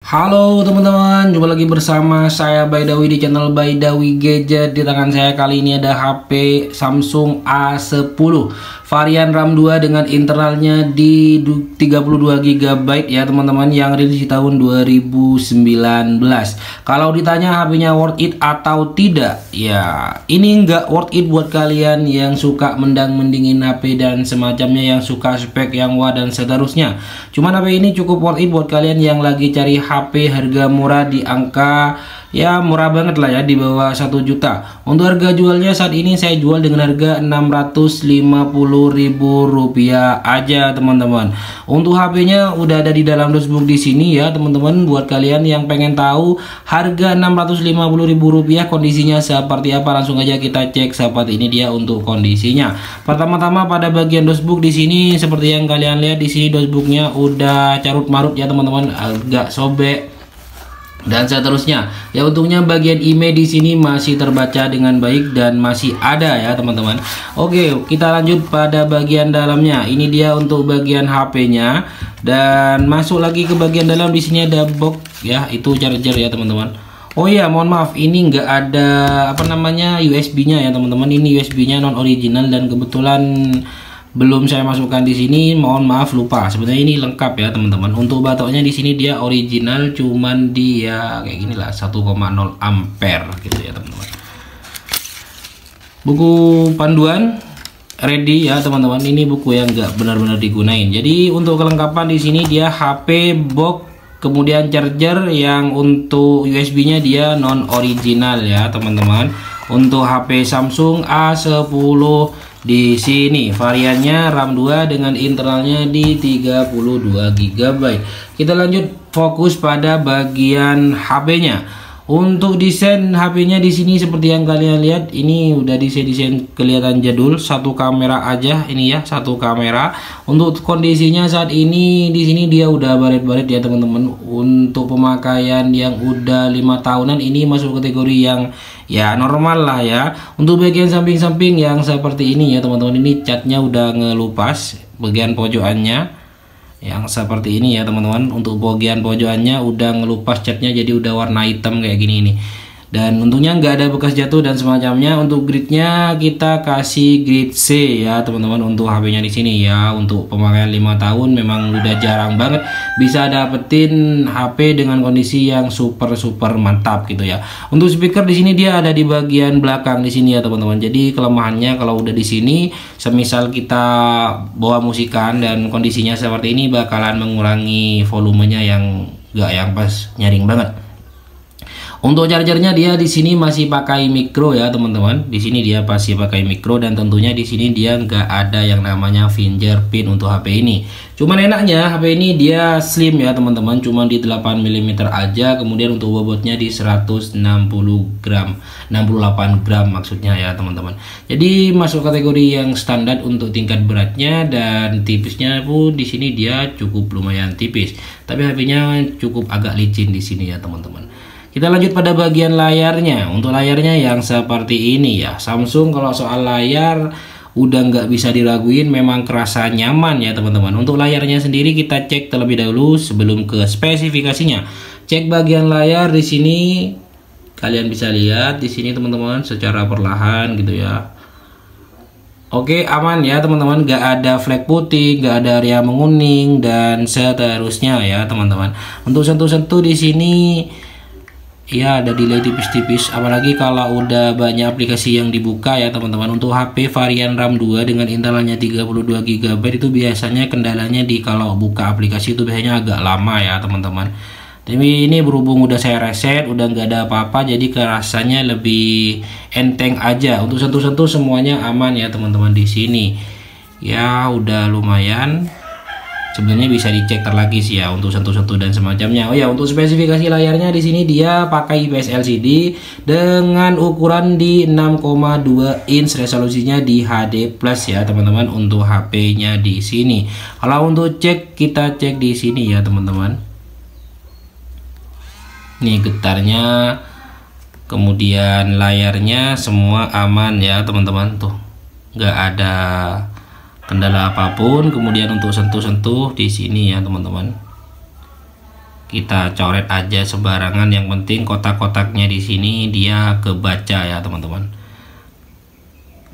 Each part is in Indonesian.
Halo teman-teman, jumpa lagi bersama saya Baidawi di channel Baidawi Gadget. Di tangan saya kali ini ada HP Samsung A10 varian RAM 2 dengan internalnya di 32 GB ya teman-teman, yang rilis di tahun 2019. Kalau ditanya HP-nya worth it atau tidak, ya ini nggak worth it buat kalian yang suka mendang-mendingin HP dan semacamnya, yang suka spek yang wah dan seterusnya. Cuman HP ini cukup worth it buat kalian yang lagi cari HP harga murah di angka ya murah banget lah ya, di bawah 1 juta. Untuk harga jualnya saat ini saya jual dengan harga Rp650.000 aja teman-teman. Untuk HP-nya udah ada di dalam dashboard di sini ya teman-teman. Buat kalian yang pengen tahu harga Rp650.000 kondisinya seperti apa, langsung aja kita cek seperti ini dia untuk kondisinya. Pertama-tama pada bagian dashboard di sini seperti yang kalian lihat di sini, dashboardnya udah carut marut ya teman-teman, agak sobek dan seterusnya. Ya untungnya bagian email di sini masih terbaca dengan baik dan masih ada ya teman-teman. Oke, kita lanjut pada bagian dalamnya. Ini dia untuk bagian HP-nya, dan masuk lagi ke bagian dalam. Di sini ada box ya, itu charger ya teman-teman. Oh iya, mohon maaf ini nggak ada USB-nya ya teman-teman. Ini USB-nya non original dan kebetulan belum saya masukkan di sini, mohon maaf lupa. Sebenarnya ini lengkap ya teman-teman. Untuk batoknya di sini dia original, cuman dia kayak gini lah, 1,0 ampere gitu ya teman-teman. Buku panduan ready ya teman-teman. Ini buku yang nggak benar-benar digunain. Jadi untuk kelengkapan di sini dia HP, box, kemudian charger, yang untuk USB-nya dia non original ya teman-teman. Untuk HP Samsung A10 di sini variannya RAM 2 dengan internalnya di 32 GB. Kita lanjut fokus pada bagian HP-nya. Untuk desain HP-nya di sini seperti yang kalian lihat, ini udah desain kelihatan jadul, satu kamera aja ini ya, satu kamera. Untuk kondisinya saat ini di sini dia udah baret-baret ya teman-teman. Untuk pemakaian yang udah 5 tahunan ini masuk kategori yang ya normal lah ya. Untuk bagian samping-samping yang seperti ini ya teman-teman, ini catnya udah ngelupas bagian pojokannya yang seperti ini ya teman-teman. Untuk bagian pojokannya udah ngelupas catnya, jadi udah warna hitam kayak gini nih. Dan untungnya nggak ada bekas jatuh dan semacamnya. Untuk gridnya kita kasih grid C ya teman-teman untuk HP-nya di sini ya. Untuk pemakaian 5 tahun memang udah jarang banget bisa dapetin HP dengan kondisi yang super mantap gitu ya. Untuk speaker di sini dia ada di bagian belakang di sini ya teman-teman. Jadi kelemahannya kalau udah di sini, semisal kita bawa musikan dan kondisinya seperti ini, bakalan mengurangi volumenya yang nggak yang pas, nyaring banget. Untuk chargernya dia di sini masih pakai micro ya teman-teman. Di sini dia masih pakai micro, dan tentunya di sini dia nggak ada yang namanya fingerprint untuk HP ini. Cuman enaknya HP ini dia slim ya teman-teman, cuman di 8 mm aja. Kemudian untuk bobotnya di 160 gram, 68 gram maksudnya ya teman-teman. Jadi masuk kategori yang standar untuk tingkat beratnya, dan tipisnya pun di sini dia cukup lumayan tipis. Tapi HP-nya cukup agak licin di sini ya teman-teman. Kita lanjut pada bagian layarnya. Untuk layarnya yang seperti ini ya. Samsung kalau soal layar udah nggak bisa diraguin, memang kerasa nyaman ya teman-teman. Untuk layarnya sendiri kita cek terlebih dahulu sebelum ke spesifikasinya. Cek bagian layar di sini, kalian bisa lihat di sini teman-teman secara perlahan gitu ya. Oke, aman ya teman-teman, nggak ada flek putih, nggak ada area menguning dan seterusnya ya teman-teman. Untuk sentuh-sentuh di sini ya ada delay tipis-tipis, apalagi kalau udah banyak aplikasi yang dibuka ya teman-teman. Untuk HP varian RAM 2 dengan internalnya 32 GB itu biasanya kendalanya di kalau buka aplikasi itu biasanya agak lama ya teman-teman. Tapi ini berhubung udah saya reset, udah nggak ada apa-apa, jadi kerasanya lebih enteng aja. Untuk sentuh-sentuh semuanya aman ya teman-teman di sini. Ya udah lumayan. Sebenarnya bisa dicek lagi sih ya untuk sentuh-sentuh dan semacamnya. Oh ya, untuk spesifikasi layarnya di sini dia pakai IPS LCD dengan ukuran di 6,2 inch, resolusinya di HD plus ya teman-teman untuk HP-nya di sini. Kalau untuk cek, kita cek di sini ya teman-teman. Nih getarnya, kemudian layarnya semua aman ya teman-teman, tuh nggak ada kendala apapun. Kemudian untuk sentuh-sentuh di sini ya teman-teman. kita coret aja sembarangan, yang penting kotak-kotaknya di sini dia kebaca ya teman-teman.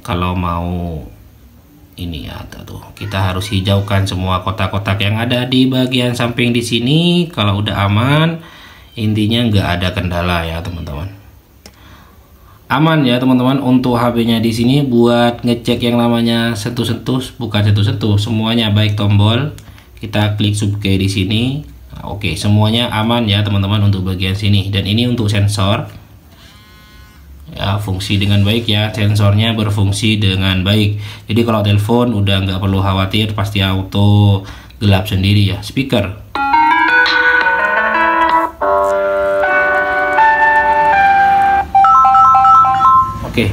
Kalau mau ini ya tuh, kita harus hijaukan semua kotak-kotak yang ada di bagian samping di sini. Kalau udah aman, intinya nggak ada kendala ya teman-teman. Aman ya teman-teman untuk HP-nya di sini. Buat ngecek yang namanya sentuh-sentuh, bukan sentuh-sentuh, semuanya baik tombol. Kita klik subkey di sini. Nah, oke, semuanya aman ya teman-teman untuk bagian sini. Dan ini untuk sensor. Ya, fungsi dengan baik ya, sensornya berfungsi dengan baik. Jadi kalau telepon udah nggak perlu khawatir, pasti auto gelap sendiri ya. Speaker. Oke,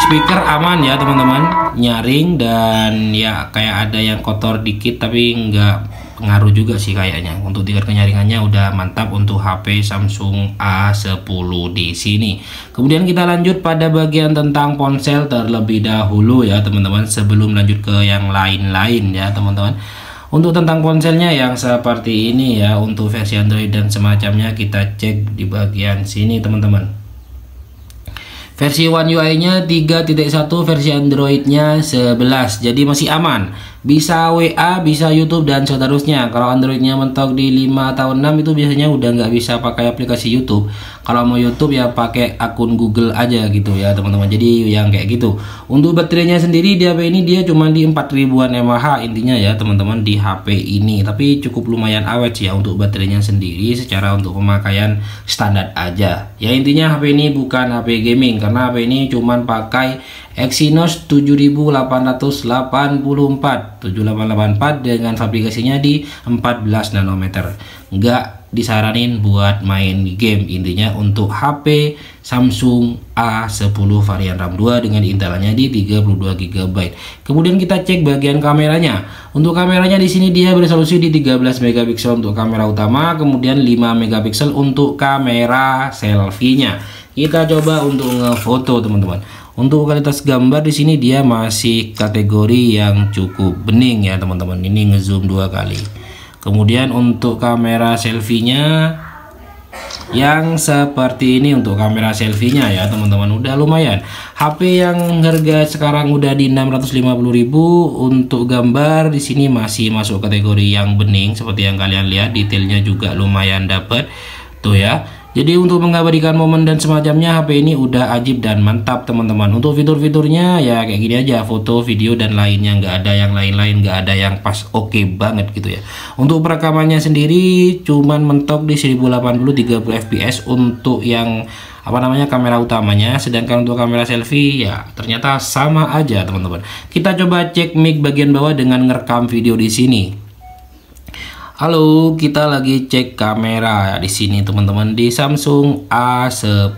speaker aman ya teman-teman, nyaring dan ya kayak ada yang kotor dikit tapi nggak pengaruh juga sih kayaknya. Untuk tingkat kenyaringannya udah mantap untuk HP Samsung A10 di sini. Kemudian kita lanjut pada bagian tentang ponsel terlebih dahulu ya teman-teman, sebelum lanjut ke yang lain-lain ya teman-teman. Untuk tentang ponselnya yang seperti ini ya, untuk versi Android dan semacamnya, kita cek di bagian sini teman-teman. Versi One UI-nya 3.1, versi Android-nya 11. Jadi masih aman. Bisa WA, bisa YouTube dan seterusnya. Kalau Android-nya mentok di 5 atau 6 itu biasanya udah nggak bisa pakai aplikasi YouTube. Kalau mau YouTube ya pakai akun Google aja gitu ya teman-teman. Jadi yang kayak gitu. Untuk baterainya sendiri di HP ini dia cuma di 4000-an mAh intinya ya teman-teman di HP ini. Tapi cukup lumayan awet sih ya untuk baterainya sendiri, secara untuk pemakaian standar aja. Ya intinya HP ini bukan HP gaming, karena HP ini cuman pakai Exynos 7884 dengan fabrikasinya di 14 nanometer. Nggak disaranin buat main game, intinya untuk HP Samsung A10 varian RAM 2 dengan intelannya di 32 GB. Kemudian kita cek bagian kameranya. Untuk kameranya di sini dia beresolusi di 13 megapiksel untuk kamera utama, kemudian 5 megapiksel untuk kamera selfie-nya. Kita coba untuk ngefoto teman-teman. Untuk kualitas gambar di sini dia masih kategori yang cukup bening ya teman-teman. Ini ngezoom 2 kali. Kemudian untuk kamera selfie-nya yang seperti ini, untuk kamera selfie-nya ya teman-teman, udah lumayan. HP yang harga sekarang udah di 650.000 untuk gambar di sini masih masuk kategori yang bening seperti yang kalian lihat, detailnya juga lumayan dapet tuh ya. Jadi untuk mengabadikan momen dan semacamnya, HP ini udah ajib dan mantap teman-teman. Untuk fitur-fiturnya ya kayak gini aja, foto, video dan lainnya, nggak ada yang lain-lain, nggak ada yang pas oke banget gitu ya. Untuk perekamannya sendiri cuman mentok di 1080 30 fps untuk yang apa namanya kamera utamanya, sedangkan untuk kamera selfie ya ternyata sama aja teman-teman. Kita coba cek mic bagian bawah dengan ngerekam video di sini. Halo, kita lagi cek kamera di sini teman-teman di Samsung A10.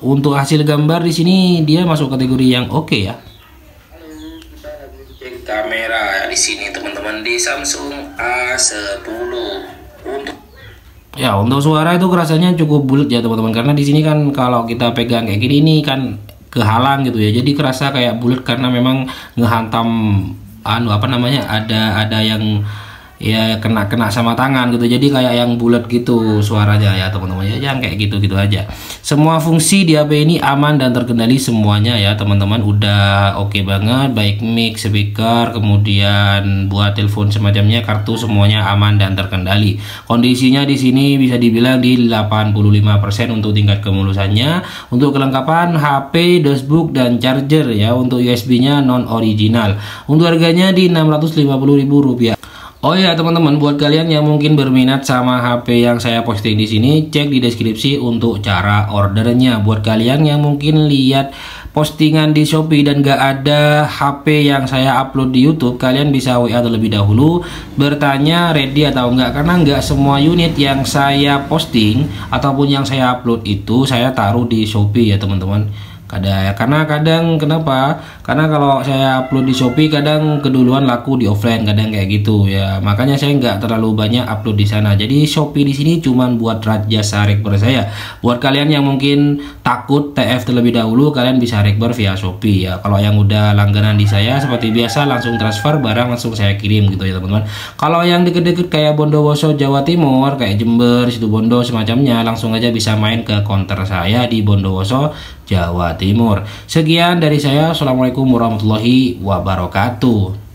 Untuk hasil gambar di sini dia masuk kategori yang oke ya. Halo, kita lagi cek kamera di sini teman-teman di Samsung A10. Untuk suara itu rasanya cukup bulat ya teman-teman, karena di sini kan kalau kita pegang kayak gini ini kan kehalang gitu ya. Jadi kerasa kayak bulat karena memang ngehantam apa namanya, ada yang ya kena sama tangan gitu, jadi kayak yang bulat gitu suaranya ya teman-teman ya, yang kayak gitu aja. Semua fungsi di HP ini aman dan terkendali semuanya ya teman-teman, udah oke banget, baik mic, speaker, kemudian buat telepon semacamnya, kartu, semuanya aman dan terkendali. Kondisinya di sini bisa dibilang di 85% untuk tingkat kemulusannya. Untuk kelengkapan HP, dashboard dan charger ya, untuk USB-nya non original. Untuk harganya di Rp650.000. Oh ya teman-teman, buat kalian yang mungkin berminat sama HP yang saya posting di sini, cek di deskripsi untuk cara ordernya. Buat kalian yang mungkin lihat postingan di Shopee dan gak ada HP yang saya upload di YouTube, kalian bisa WA terlebih dahulu bertanya ready atau enggak, karena enggak semua unit yang saya posting ataupun yang saya upload itu saya taruh di Shopee ya teman-teman. Karena kadang kenapa? Karena kalau saya upload di Shopee kadang keduluan laku di offline, kadang kayak gitu ya. Makanya saya nggak terlalu banyak upload di sana. Jadi Shopee di sini cuman buat jasa reaktor saya. Buat kalian yang mungkin takut TF terlebih dahulu, kalian bisa reaktor via Shopee ya. Kalau yang udah langganan di saya seperti biasa langsung transfer barang langsung saya kirim gitu ya teman-teman. Kalau yang deket-deket kayak Bondowoso Jawa Timur, kayak Jember, Situbondo semacamnya, langsung aja bisa main ke counter saya di Bondowoso Jawa Timur. Sekian dari saya. Assalamualaikum warahmatullahi wabarakatuh.